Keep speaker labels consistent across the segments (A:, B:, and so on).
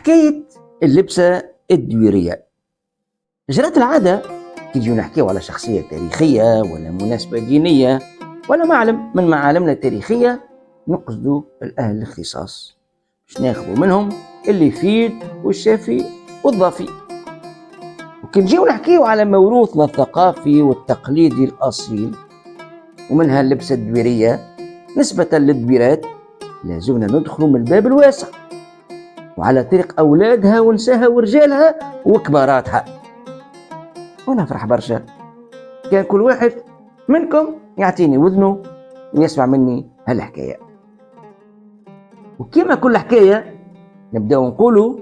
A: حكاية اللبسة الدويرية. جرت العادة كي نجيو نحكيو على شخصية تاريخية ولا مناسبة دينية ولا معلم من معالمنا التاريخية، نقصدوا الأهل الاختصاص باش ناخذوا منهم اللي يفيد والشافي والضافي. وكي نجيو نحكيو على موروثنا الثقافي والتقليدي الأصيل ومنها اللبسة الدويرية نسبة للدويرات، لازمنا ندخلوا من الباب الواسع وعلى طريق أولادها ونساها ورجالها وكباراتها. ونفرح برشا كان كل واحد منكم يعطيني وذنه ويسمع مني هالحكاية. وكما كل حكاية نبدأ نقولوا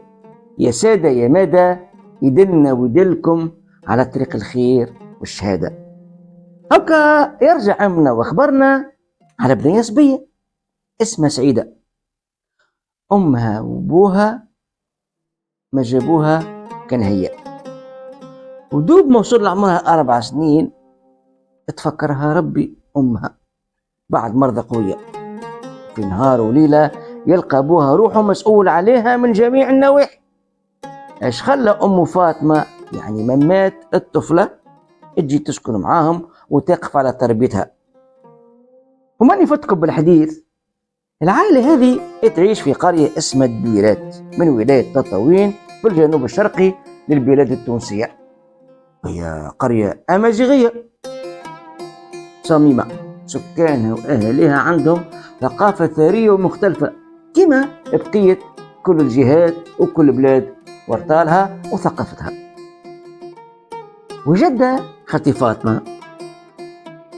A: يا سادة يا مادة يدلنا ويدلكم على طريق الخير والشهادة. هكا يرجع عمنا واخبرنا على بنية صبية اسمها سعيدة، أمها وأبوها ما جابوها كان هي، ودوب ما وصل لعمرها 4 سنين تفكرها ربي أمها بعد مرضى قوية. في نهار وليلة يلقى أبوها روحه مسؤول عليها من جميع النواحي. ايش خلى أم فاطمة يعني ممات الطفلة تجي تسكن معاهم وتقف على تربيتها. وماني نفتكم بالحديث، العائلة هذه تعيش في قرية اسمها الدويرات من ولاية تطاوين في الجنوب الشرقي للبلاد التونسية. هي قرية أمازيغية صميمة، سكانها وأهلها عندهم ثقافة ثرية ومختلفة كما بقية كل الجهات وكل بلاد وارطالها وثقافتها. وجدة خالتي فاطمة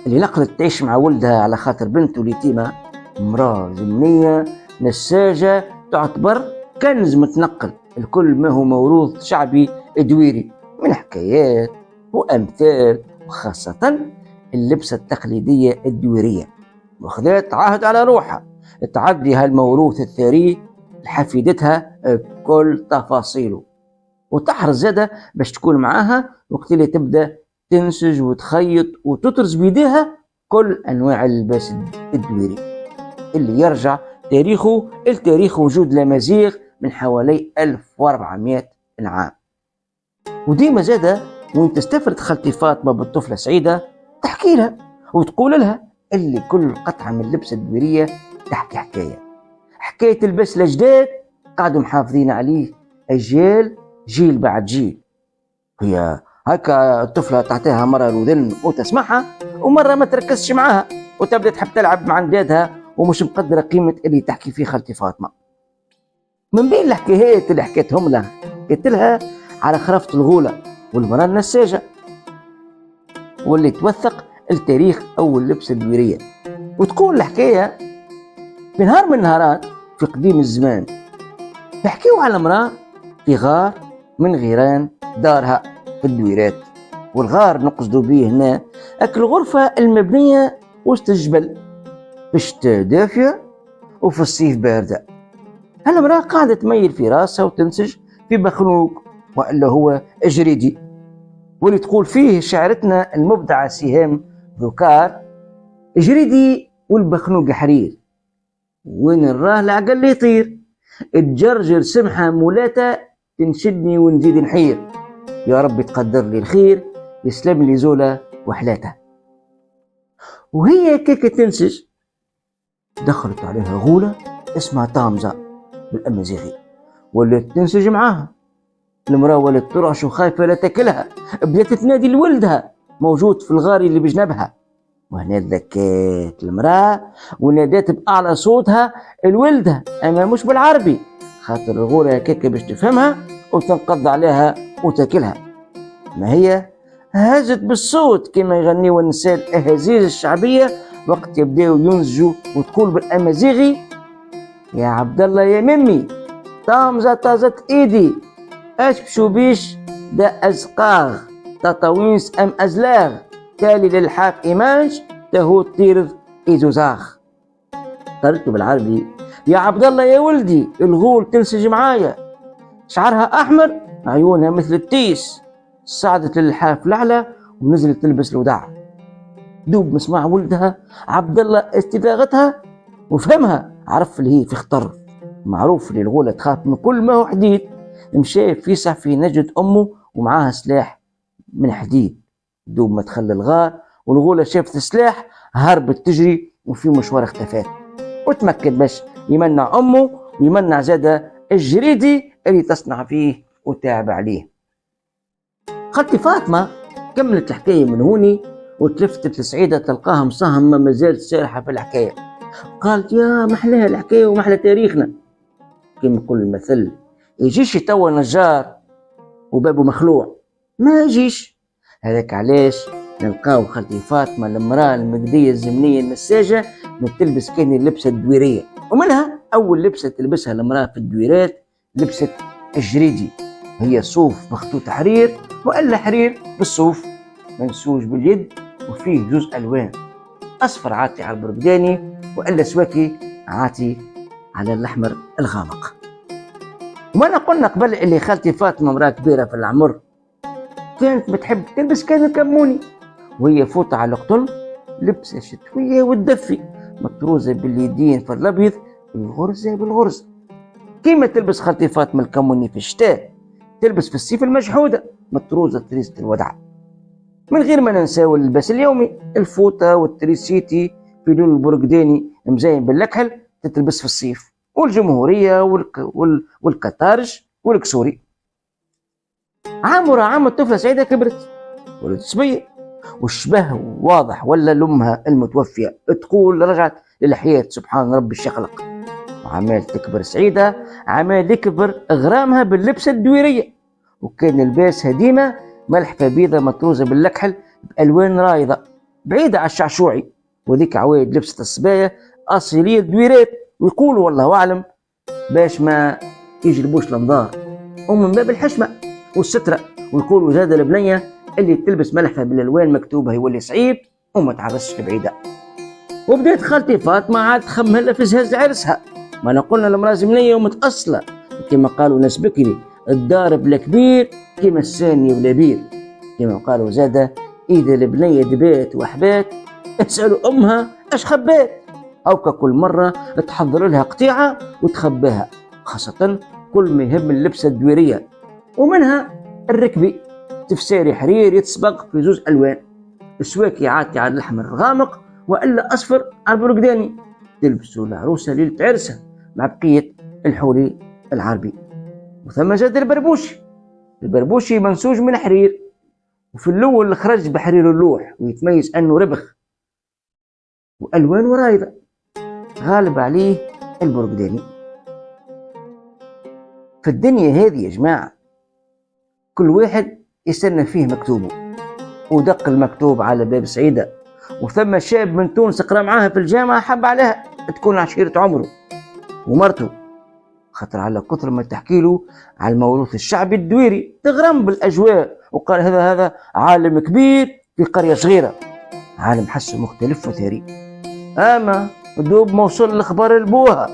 A: اللي نقلت تعيش مع ولدها على خاطر بنته اليتيمة، امرأة زمنية نساجة تعتبر كنز متنقل الكل ما هو موروث شعبي دويري من حكايات وأمثال، وخاصة اللبسة التقليدية الدويرية، وخذت عهد على روحها تعدي هالموروث الثري لحفيدتها كل تفاصيله، وتحرص زادة باش تكون معاها وقت اللي تبدأ تنسج وتخيط وتطرز بيديها كل أنواع اللباس الدويري اللي يرجع تاريخه التاريخ وجود الأمازيغ من حوالي 1400 عام. وديما زادة وين تستفرد خالتي فاطمة بالطفلة سعيدة تحكي لها وتقول لها اللي كل قطعة من اللبسة الدويرية تحكي حكاية البس الأجداد قاعدوا محافظين عليه أجيال جيل بعد جيل. هي هكا الطفلة تعطيها مرة الوذن وتسمعها ومرة ما تركزش معاها وتبدأ تحب تلعب مع اندادها ومش مقدرة قيمة اللي تحكي فيه خالتي فاطمة. من بين الحكايات اللي حكيتهم لها قلت لها على خرافة الغولة والمرأة النساجة واللي توثق التاريخ أول لبسة الدويرية. وتقول الحكاية في نهار من النهارات في قديم الزمان تحكيو على امرأة في غار من غيران دارها في الدويرات، والغار نقصدوا به هنا أكل غرفة المبنية وسط الجبل في الشتاء دافية وفي الصيف باردة. هالمرأة قاعدة تميل في راسها وتنسج في بخنوق وإلا هو أجريدي، واللي تقول فيه شاعرتنا المبدعة سهام ذكار أجريدي والبخنوق حرير، وين نراه العقل يطير تجرجر سمحة مولاتا تنشدني ونزيد نحير، يا رب تقدر لي الخير يسلم لي زولة وحلاته. وهي كيك تنسج دخلت عليها غولة اسمها طامزة بالأمازيغي ولات تنسج معاها. المرأة ولات ترعش وخايفة لا تاكلها، بدأت تنادي لولدها موجود في الغار اللي بجنبها، وهنا ذكات المرأة ونادات بأعلى صوتها لولدها أما مش بالعربي خاطر الغولة هكاك باش تفهمها وتنقض عليها وتاكلها. ما هي هزت بالصوت كما يغنيوا النساء الأهازيج الشعبية وقت يبداو ينسجوا وتقول بالأمازيغي يا عبد الله يا ممي طامزة طازت ايدي اش بشو بيش دا ازقاغ تطاوينس ام ازلاغ تالي للحاف ايمانش تهو تيرض ايزوزاغ. قالت بالعربي يا عبد الله يا ولدي الغول تنسج معايا، شعرها احمر عيونها مثل التيس، صعدت للحاف الاعلى ونزلت تلبس الوداع. دوب مسمع ولدها عبد الله استفاغتها وفهمها، عرف اللي هي في خطر، معروف اللي الغولة تخاف من كل ما هو حديد مشى فيسع في نجد أمه ومعاها سلاح من حديد. دوب ما دخل الغار والغولة شافت السلاح هربت تجري وفي مشوار اختفت، وتمكن باش يمنع أمه ويمنع زادة الجريدي اللي تصنع فيه وتعب عليه. خالتي فاطمة كملت الحكاية من هوني وتلفتت لسعيدة تلقاها مصهمة ما زالت سارحة في الحكاية. قالت يا محلاها الحكاية ومحلى تاريخنا. كما يقول المثل يجيش توا نجار وبابه مخلوع، ما يجيش. هذاك علاش نلقاو خالتي فاطمة المرأة المجدية الزمنية النساجة تلبس كان اللبسة الدويرية، ومنها أول لبسة تلبسها المرأة في الدويرات لبسة الجريدي، هي صوف مخطوط حرير وإلا حرير بالصوف منسوج باليد وفيه جزء ألوان، أصفر عاطي على البرقداني وإلا سواكي عاطي على الأحمر الغامق. وما قلنا قبل اللي خالتي فاطمة مرأة كبيرة في العمر كانت بتحب تلبس كان الكموني، وهي فوطة على قطن لبسة شتوية وتدفي مطروزة باليدين في الأبيض بالغرزة بالغرزة. كيما تلبس خالتي فاطمة الكموني في الشتاء تلبس في الصيف المجحودة مطروزة تريسة الودع. من غير ما ننساو اللباس اليومي الفوطة والتريسيتي في لون البرقداني مزين باللكحل تتلبس في الصيف، والجمهورية والكتارج والكسوري. عام ورا عام الطفلة سعيدة كبرت ولدت صبية والشبه واضح ولا لأمها المتوفية تقول رجعت للحياة سبحان ربي الشخلق. وعمال تكبر سعيدة عمال يكبر غرامها باللبسة الدويرية، وكان لباسها ديما ملحفة بيضة مطروزة باللكحل بألوان رايضة بعيدة على الشعشوعي، وذيك عوايد لبسة الصبايا أصيلية دويرات، ويقولوا والله أعلم باش ما يجلبوش الانظار ومن باب الحشمة والسترة، ويقولوا زاد البنية اللي تلبس ملحفة بالألوان مكتوبة يولي صعيب وما تعرسش بعيدة. وبدأت خالتي فاطمة عاد تخمهلها في زهاز عرسها، ما نقولنا المرأة زمنية ومتأصلة كما قالوا ناس بكري الدار بلا كبير كما السانية بلا بير، كما قالوا زادة إذا البنية دبات وحبات اسألوا أمها أش خبات، أو كل مرة تحضر لها قطيعة وتخباها، خاصة كل ما يهم اللبسة الدويرية. ومنها الركبي تفساري حرير يتصبغ في زوز ألوان، سواكي عاتي على الأحمر الغامق وإلا أصفر على البرقداني، تلبسوا العروسة ليلة عرسها مع بقية الحولي العربي. وثم زاد البربوشي منسوج من حرير، وفي الأول خرج بحرير اللوح ويتميز أنه ربخ وألوان ورايضة، غالب عليه البرقداني. في الدنيا هذه يا جماعة كل واحد يستنى فيه مكتوبه، ودق المكتوب على باب سعيدة، وثم شاب من تونس قرا معاها في الجامعة حب عليها تكون عشيرة عمره ومرته، خطر على كثر ما تحكي له على الموروث الشعبي الدويري تغرم بالأجواء، وقال هذا عالم كبير في قرية صغيرة، عالم حسه مختلف وثري. أما دوب ما وصل الأخبار لبوها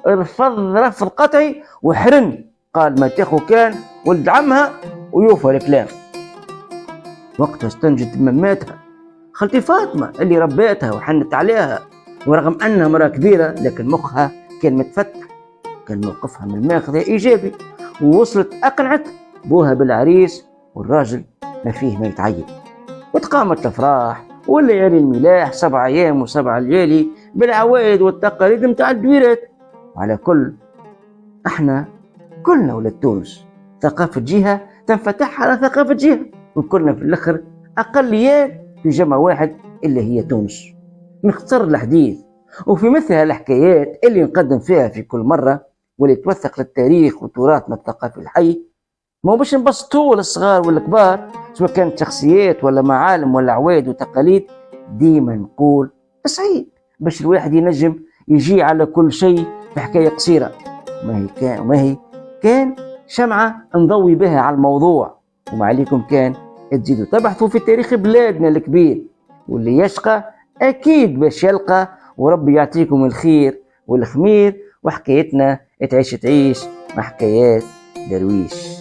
A: رفض قطعي وحرن، قال ما تاخو كان ولد عمها ويوفى الكلام. وقتها استنجت مماتها خالتي فاطمة اللي ربيتها وحنت عليها، ورغم أنها مرأة كبيرة لكن مخها كان متفتح، كان موقفها من الماخذة إيجابي، ووصلت أقنعت بوها بالعريس والراجل ما فيه ما يتعيب. وتقامت الأفراح والليالي الملاح 7 أيام و7 ليالي بالعوائد والتقاليد متاع الدويرات. وعلى كل احنا كلنا ولاد تونس، ثقافة جهة تنفتح على ثقافة جهة، وكلنا في الآخر أقليات في جمع واحد اللي هي تونس. نختصر الحديث وفي مثل الحكايات اللي نقدم فيها في كل مرة واللي توثق للتاريخ وتراثنا الثقافي الحي، مو باش نبسطوه للصغار والكبار سواء كانت شخصيات ولا معالم ولا عوايد وتقاليد، ديما نقول صعيب باش الواحد ينجم يجي على كل شيء في حكاية قصيرة، ما هي كان شمعة نضوي بها على الموضوع. وما عليكم كان تزيدوا تبحثوا في تاريخ بلادنا الكبير، واللي يشقى أكيد باش يلقى، وربي يعطيكم الخير والخمير، وحكايتنا تعيش مع حكايات درويش.